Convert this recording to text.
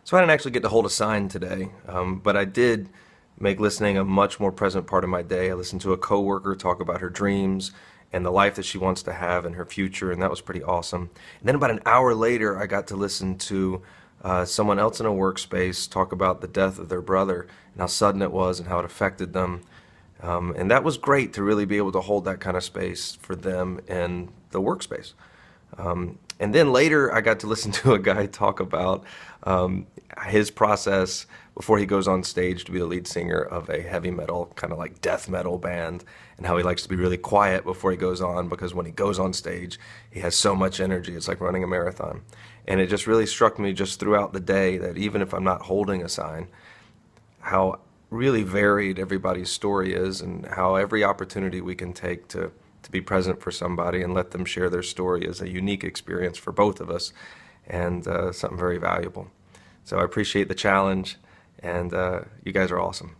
So I didn't actually get to hold a sign today, but I did make listening a much more present part of my day. I listened to a coworker talk about her dreams and the life that she wants to have in her future, and that was pretty awesome. And then about an hour later, I got to listen to someone else in a workspace talk about the death of their brother and how sudden it was and how it affected them. And that was great to really be able to hold that kind of space for them in the workspace. And then later, I got to listen to a guy talk about his process before he goes on stage to be the lead singer of a heavy metal, kind of like death metal band, and how he likes to be really quiet before he goes on because when he goes on stage, he has so much energy. It's like running a marathon. And it just really struck me just throughout the day that even if I'm not holding a sign, how really varied everybody's story is and how every opportunity we can take to be present for somebody and let them share their story is a unique experience for both of us and something very valuable. So I appreciate the challenge, and you guys are awesome.